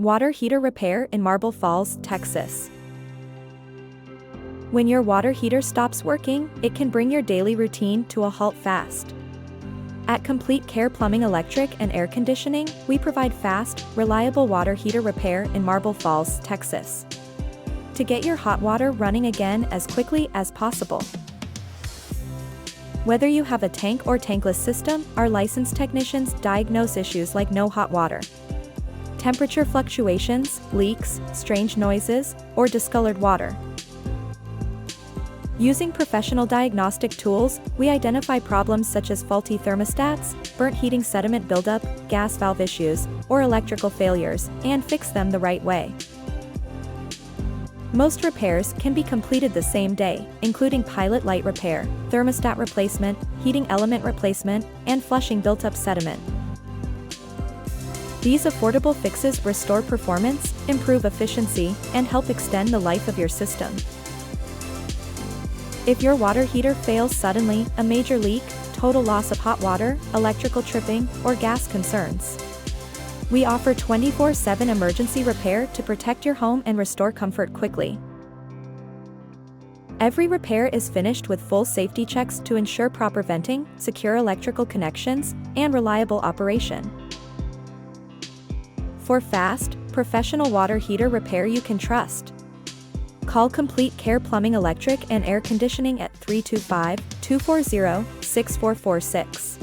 Water heater repair in Marble Falls, Texas. When your water heater stops working, it can bring your daily routine to a halt fast. At Complete Care Plumbing, Electric and Air Conditioning, we provide fast, reliable water heater repair in Marble Falls, Texas. To get your hot water running again as quickly as possible. Whether you have a tank or tankless system, our licensed technicians diagnose issues like no hot water, temperature fluctuations, leaks, strange noises, or discolored water. Using professional diagnostic tools, we identify problems such as faulty thermostats, burnt heating sediment buildup, gas valve issues, or electrical failures, and fix them the right way. Most repairs can be completed the same day, including pilot light repair, thermostat replacement, heating element replacement, and flushing built-up sediment. These affordable fixes restore performance, improve efficiency, and help extend the life of your system. If your water heater fails suddenly, a major leak, total loss of hot water, electrical tripping, or gas concerns, we offer 24/7 emergency repair to protect your home and restore comfort quickly. Every repair is finished with full safety checks to ensure proper venting, secure electrical connections, and reliable operation. For fast, professional water heater repair you can trust, call Complete Care Plumbing, Electric and Air Conditioning at 325-240-6446.